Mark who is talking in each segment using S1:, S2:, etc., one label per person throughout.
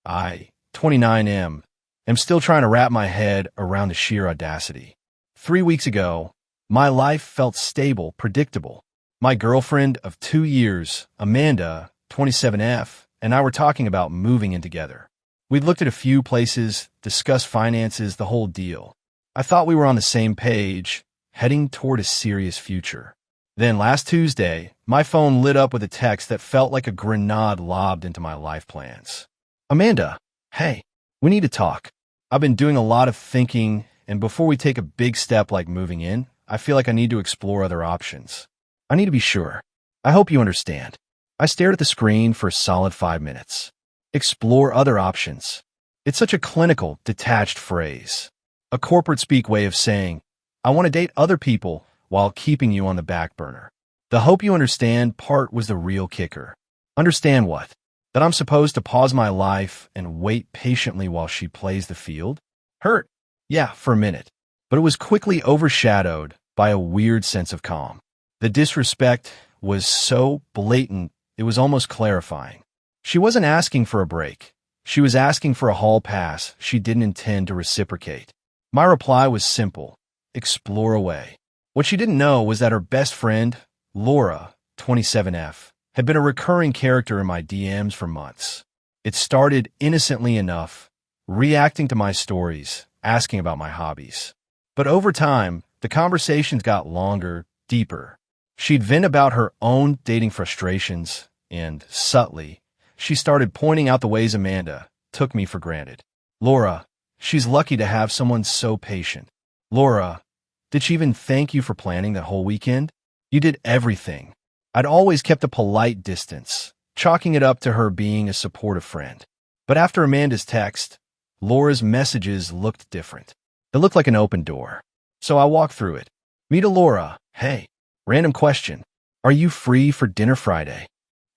S1: I, 29M, am still trying to wrap my head around the sheer audacity. 3 weeks ago, my life felt stable, predictable. My girlfriend of 2 years, Amanda, 27F, and I were talking about moving in together. We'd looked at a few places, discussed finances, the whole deal. I thought we were on the same page, heading toward a serious future. Then last Tuesday, my phone lit up with a text that felt like a grenade lobbed into my life plans. Amanda, hey, we need to talk. I've been doing a lot of thinking, and before we take a big step like moving in, I feel like I need to explore other options. I need to be sure. I hope you understand. I stared at the screen for a solid 5 minutes. Explore other options. It's such a clinical, detached phrase. A corporate speak way of saying, I want to date other people while keeping you on the back burner. The hope you understand part was the real kicker. Understand what? That I'm supposed to pause my life and wait patiently while she plays the field? Hurt. Yeah, for a minute. But it was quickly overshadowed by a weird sense of calm. The disrespect was so blatant, it was almost clarifying. She wasn't asking for a break. She was asking for a hall pass she didn't intend to reciprocate. My reply was simple. Explore away. What she didn't know was that her best friend, Laura, 27F, had been a recurring character in my DMs for months. It started innocently enough, reacting to my stories, asking about my hobbies. But over time, the conversations got longer, deeper. She'd vent about her own dating frustrations, and, subtly, she started pointing out the ways Amanda took me for granted. Laura, she's lucky to have someone so patient. Laura, did she even thank you for planning that whole weekend? You did everything. I'd always kept a polite distance, chalking it up to her being a supportive friend. But after Amanda's text, Laura's messages looked different. It looked like an open door. So I walked through it. Me to Laura, hey, random question. Are you free for dinner Friday?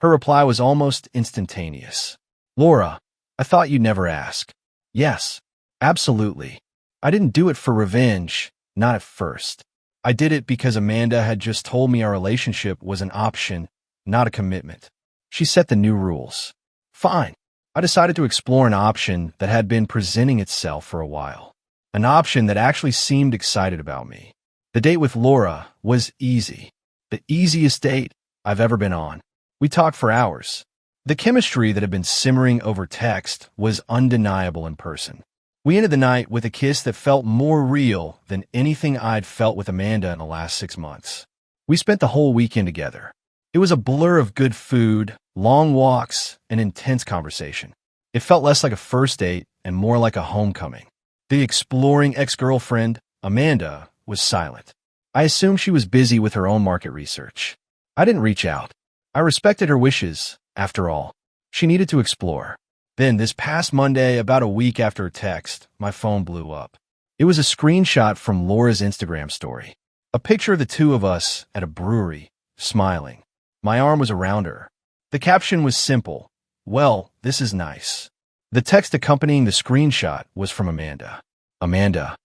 S1: Her reply was almost instantaneous. Laura, I thought you'd never ask. Yes, absolutely. I didn't do it for revenge, not at first. I did it because Amanda had just told me our relationship was an option, not a commitment. She set the new rules. Fine. I decided to explore an option that had been presenting itself for a while. An option that actually seemed excited about me. The date with Laura was easy. The easiest date I've ever been on. We talked for hours. The chemistry that had been simmering over text was undeniable in person. We ended the night with a kiss that felt more real than anything I'd felt with Amanda in the last 6 months. We spent the whole weekend together. It was a blur of good food, long walks, and intense conversation. It felt less like a first date and more like a homecoming. The exploring ex-girlfriend, Amanda, was silent. I assumed she was busy with her own market research. I didn't reach out. I respected her wishes, after all. She needed to explore. Then, this past Monday, about a week after her text, my phone blew up. It was a screenshot from Laura's Instagram story. A picture of the two of us at a brewery, smiling. My arm was around her. The caption was simple. Well, this is nice. The text accompanying the screenshot was from Amanda. Amanda.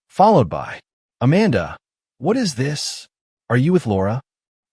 S1: Followed by, Amanda, what is this? Are you with Laura?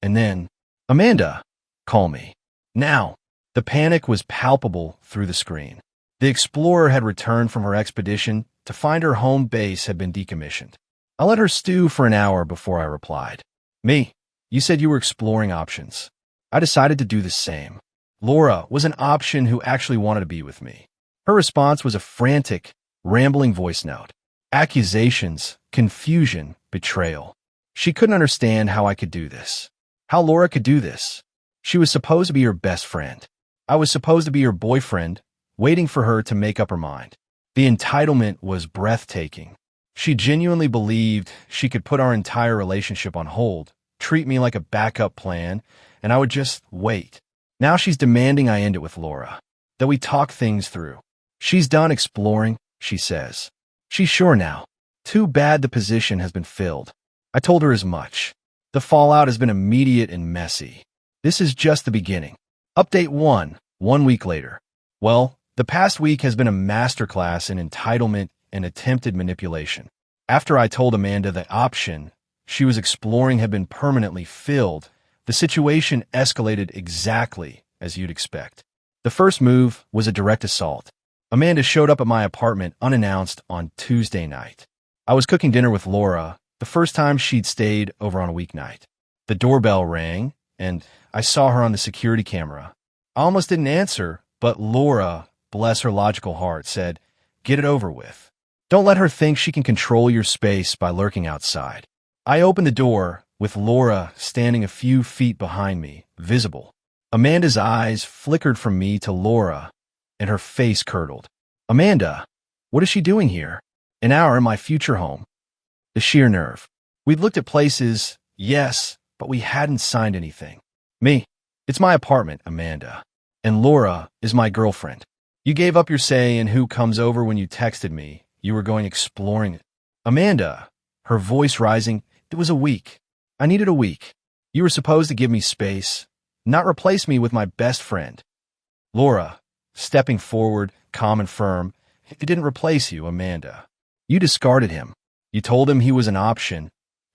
S1: And then, Amanda, call me. Now. The panic was palpable through the screen. The explorer had returned from her expedition to find her home base had been decommissioned. I let her stew for an hour before I replied. Me, you said you were exploring options. I decided to do the same. Laura was an option who actually wanted to be with me. Her response was a frantic, rambling voice note. Accusations, confusion, betrayal. She couldn't understand how I could do this. How Laura could do this. She was supposed to be her best friend. I was supposed to be her boyfriend, waiting for her to make up her mind. The entitlement was breathtaking. She genuinely believed she could put our entire relationship on hold, treat me like a backup plan, and I would just wait. Now she's demanding I end it with Laura, that we talk things through. She's done exploring, she says. She's sure now. Too bad the position has been filled. I told her as much. The fallout has been immediate and messy. This is just the beginning. Update 1 week later. Well, the past week has been a masterclass in entitlement and attempted manipulation. After I told Amanda the option she was exploring had been permanently filled, the situation escalated exactly as you'd expect. The first move was a direct assault. Amanda showed up at my apartment unannounced on Tuesday night. I was cooking dinner with Laura, the first time she'd stayed over on a weeknight. The doorbell rang, and I saw her on the security camera. I almost didn't answer, but Laura, bless her logical heart, said, "Get it over with. Don't let her think she can control your space by lurking outside." I opened the door, with Laura standing a few feet behind me, visible. Amanda's eyes flickered from me to Laura, and her face curdled. "Amanda, what is she doing here? An hour in my future home." The sheer nerve. We'd looked at places, yes, but we hadn't signed anything. "Me, it's my apartment, Amanda. And Laura is my girlfriend. You gave up your say in who comes over when you texted me. You were going exploring it." "Amanda," her voice rising, "it was a week. I needed a week. You were supposed to give me space, not replace me with my best friend." Laura, stepping forward, calm and firm, "He didn't replace you, Amanda. You discarded him. You told him he was an option,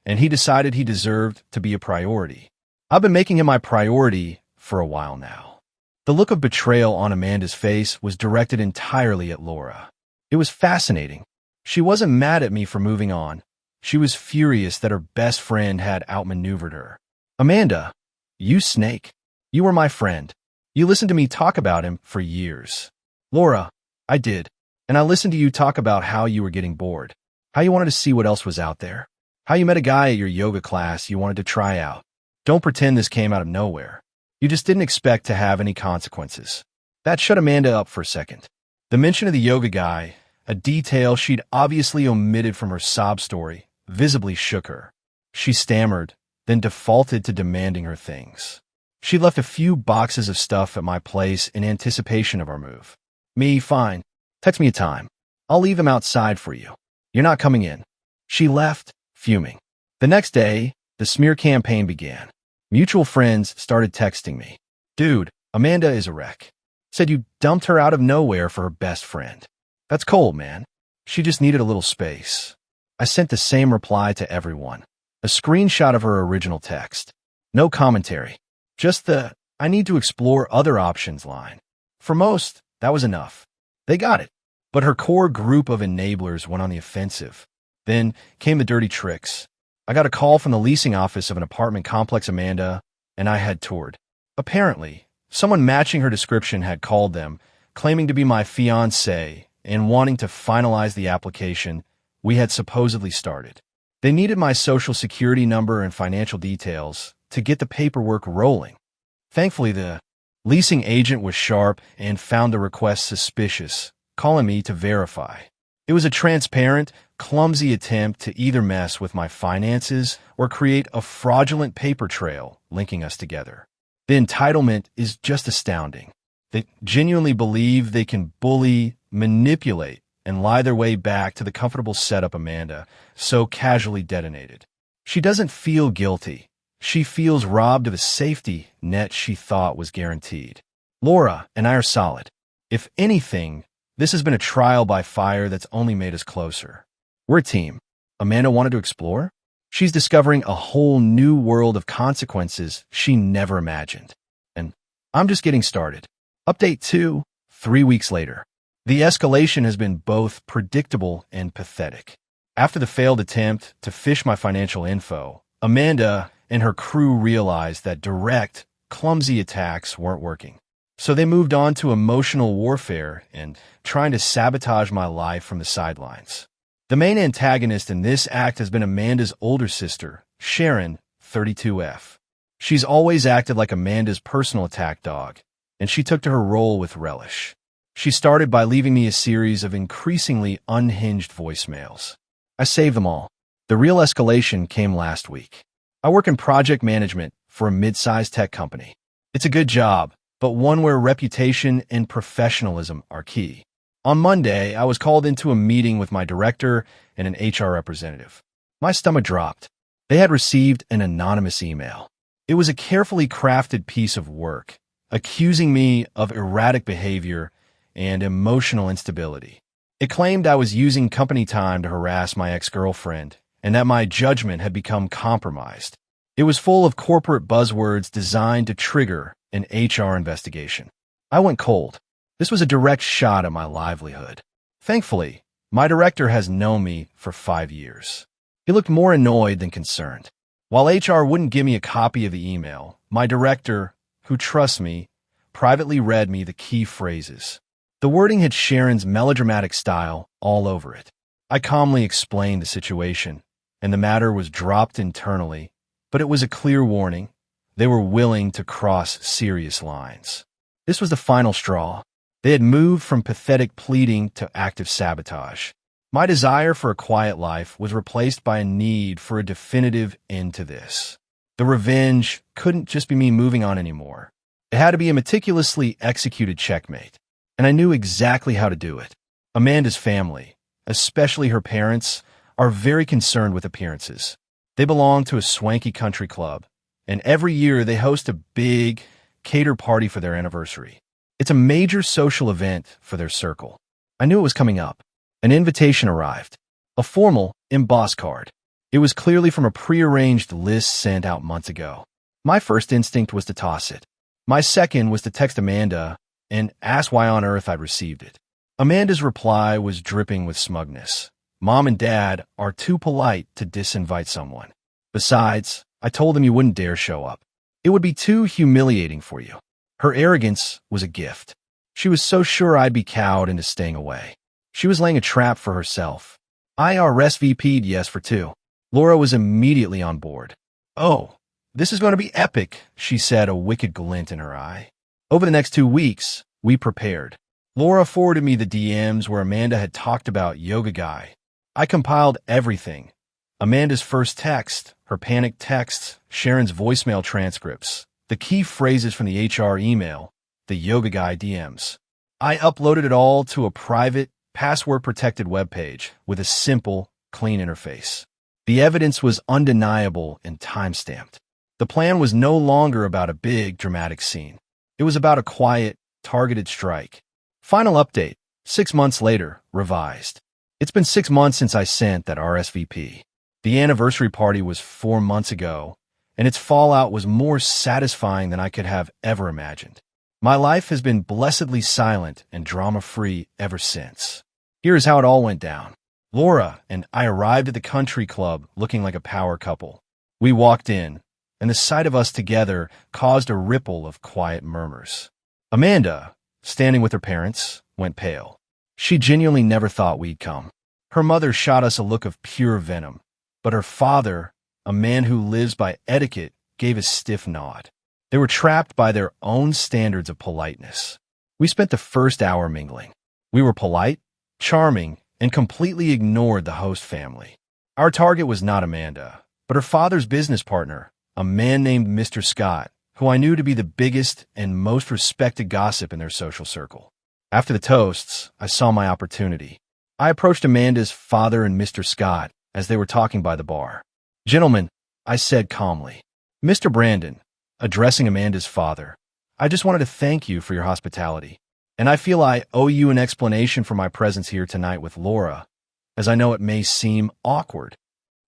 S1: and he decided he deserved to be a priority. I've been making him my priority for a while now." The look of betrayal on Amanda's face was directed entirely at Laura. It was fascinating. She wasn't mad at me for moving on. She was furious that her best friend had outmaneuvered her. "Amanda, you snake. You were my friend. You listened to me talk about him for years." "Laura, I did. And I listened to you talk about how you were getting bored, how you wanted to see what else was out there, how you met a guy at your yoga class you wanted to try out. Don't pretend this came out of nowhere. You just didn't expect to have any consequences." That shut Amanda up for a second. The mention of the yoga guy, a detail she'd obviously omitted from her sob story, visibly shook her. She stammered, then defaulted to demanding her things. She left a few boxes of stuff at my place in anticipation of our move. "Me, fine. Text me a time. I'll leave them outside for you. You're not coming in." She left, fuming. The next day, the smear campaign began. Mutual friends started texting me. "Dude, Amanda is a wreck. Said you dumped her out of nowhere for her best friend. That's cold, man. She just needed a little space." I sent the same reply to everyone. A screenshot of her original text. No commentary. Just the, "I need to explore other options" line. For most, that was enough. They got it. But her core group of enablers went on the offensive. Then came the dirty tricks. I got a call from the leasing office of an apartment complex Amanda and I had toured. Apparently, someone matching her description had called them, claiming to be my fiancé and wanting to finalize the application we had supposedly started. They needed my social security number and financial details to get the paperwork rolling. Thankfully, the leasing agent was sharp and found the request suspicious, calling me to verify. It was a transparent, clumsy attempt to either mess with my finances or create a fraudulent paper trail linking us together. The entitlement is just astounding. They genuinely believe they can bully, manipulate, and lie their way back to the comfortable setup Amanda so casually detonated. She doesn't feel guilty. She feels robbed of a safety net she thought was guaranteed. Laura and I are solid. If anything, this has been a trial by fire that's only made us closer. We're a team. Amanda wanted to explore? She's discovering a whole new world of consequences she never imagined. And I'm just getting started. Update 2, 3 weeks later. The escalation has been both predictable and pathetic. After the failed attempt to fish my financial info, Amanda and her crew realized that direct, clumsy attacks weren't working. So they moved on to emotional warfare and trying to sabotage my life from the sidelines. The main antagonist in this act has been Amanda's older sister, Sharon, 32F. She's always acted like Amanda's personal attack dog, and she took to her role with relish. She started by leaving me a series of increasingly unhinged voicemails. I saved them all. The real escalation came last week. I work in project management for a mid-sized tech company. It's a good job, but one where reputation and professionalism are key. On Monday, I was called into a meeting with my director and an HR representative. My stomach dropped. They had received an anonymous email. It was a carefully crafted piece of work, accusing me of erratic behavior and emotional instability. It claimed I was using company time to harass my ex-girlfriend and that my judgment had become compromised. It was full of corporate buzzwords designed to trigger an HR investigation. I went cold. This was a direct shot at my livelihood. Thankfully, my director has known me for 5 years. He looked more annoyed than concerned. While HR wouldn't give me a copy of the email, my director, who trusts me, privately read me the key phrases. The wording had Sharon's melodramatic style all over it. I calmly explained the situation, and the matter was dropped internally, but it was a clear warning. They were willing to cross serious lines. This was the final straw. They had moved from pathetic pleading to active sabotage. My desire for a quiet life was replaced by a need for a definitive end to this. The revenge couldn't just be me moving on anymore. It had to be a meticulously executed checkmate, and I knew exactly how to do it. Amanda's family, especially her parents, are very concerned with appearances. They belong to a swanky country club, and every year they host a big, catered party for their anniversary. It's a major social event for their circle. I knew it was coming up. An invitation arrived, a formal, embossed card. It was clearly from a prearranged list sent out months ago. My first instinct was to toss it. My second was to text Amanda and ask why on earth I'd received it. Amanda's reply was dripping with smugness. Mom and Dad are too polite to disinvite someone. Besides, I told them you wouldn't dare show up. It would be too humiliating for you. Her arrogance was a gift. She was so sure I'd be cowed into staying away. She was laying a trap for herself. I RSVP'd yes for 2. Laura was immediately on board. "Oh, this is going to be epic," she said, a wicked glint in her eye. Over the next 2 weeks, we prepared. Laura forwarded me the DMs where Amanda had talked about Yoga Guy. I compiled everything. Amanda's first text, her panicked texts, Sharon's voicemail transcripts, the key phrases from the HR email, the Yoga Guy DMs. I uploaded it all to a private, password-protected webpage with a simple, clean interface. The evidence was undeniable and time-stamped. The plan was no longer about a big, dramatic scene. It was about a quiet, targeted strike. Final update, 6 months later, revised. It's been 6 months since I sent that RSVP. The anniversary party was 4 months ago, and its fallout was more satisfying than I could have ever imagined. My life has been blessedly silent and drama-free ever since. Here's how it all went down. Laura and I arrived at the country club looking like a power couple. We walked in, and the sight of us together caused a ripple of quiet murmurs. Amanda, standing with her parents, went pale. She genuinely never thought we'd come. Her mother shot us a look of pure venom, but her father, a man who lives by etiquette, gave a stiff nod. They were trapped by their own standards of politeness. We spent the first hour mingling. We were polite, charming, and completely ignored the host family. Our target was not Amanda, but her father's business partner, a man named Mr. Scott, who I knew to be the biggest and most respected gossip in their social circle. After the toasts, I saw my opportunity. I approached Amanda's father and Mr. Scott as they were talking by the bar. "Gentlemen," I said calmly. "Mr. Brandon," addressing Amanda's father, "I just wanted to thank you for your hospitality. And I feel I owe you an explanation for my presence here tonight with Laura, as I know it may seem awkward."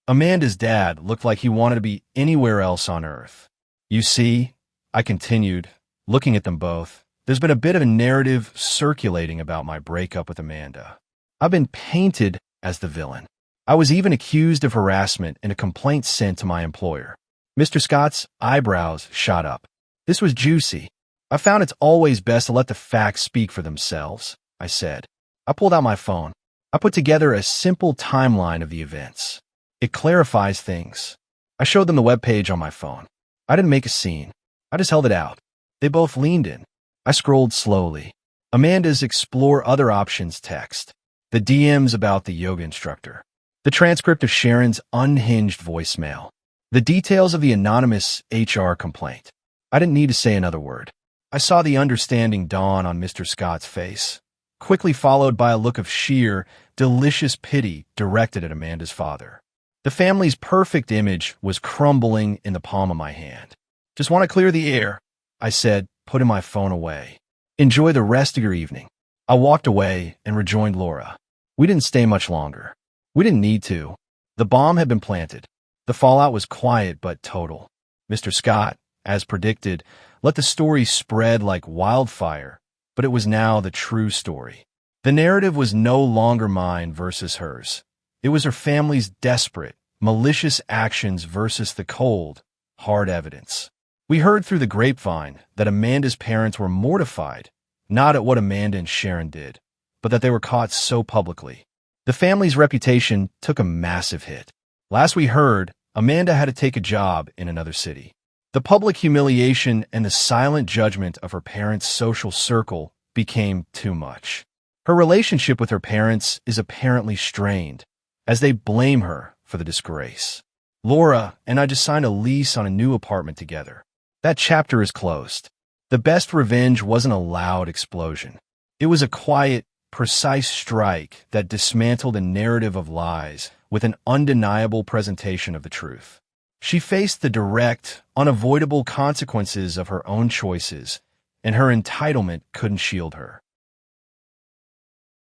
S1: Amanda's dad looked like he wanted to be anywhere else on earth. "You see," I continued, looking at them both, "there's been a bit of a narrative circulating about my breakup with Amanda. I've been painted as the villain. I was even accused of harassment in a complaint sent to my employer." Mr. Scott's eyebrows shot up. This was juicy. "I found it's always best to let the facts speak for themselves," I said. I pulled out my phone. I put together a simple timeline of the events. It clarifies things. I showed them the webpage on my phone. I didn't make a scene. I just held it out. They both leaned in. I scrolled slowly. Amanda's explore other options text. The DMs about the yoga instructor. The transcript of Sharon's unhinged voicemail. The details of the anonymous HR complaint. I didn't need to say another word. I saw the understanding dawn on Mr. Scott's face, quickly followed by a look of sheer, delicious pity directed at Amanda's father. The family's perfect image was crumbling in the palm of my hand. "Just want to clear the air," I said, putting my phone away. "Enjoy the rest of your evening." I walked away and rejoined Laura. We didn't stay much longer. We didn't need to. The bomb had been planted. The fallout was quiet but total. Mr. Scott, as predicted, let the story spread like wildfire, but it was now the true story. The narrative was no longer mine versus hers. It was her family's desperate, malicious actions versus the cold, hard evidence. We heard through the grapevine that Amanda's parents were mortified, not at what Amanda and Sharon did, but that they were caught so publicly. The family's reputation took a massive hit. Last we heard, Amanda had to take a job in another city. The public humiliation and the silent judgment of her parents' social circle became too much. Her relationship with her parents is apparently strained, as they blame her for the disgrace. Laura and I just signed a lease on a new apartment together. That chapter is closed. The best revenge wasn't a loud explosion. It was a quiet, precise strike that dismantled a narrative of lies with an undeniable presentation of the truth. She faced the direct, unavoidable consequences of her own choices, and her entitlement couldn't shield her.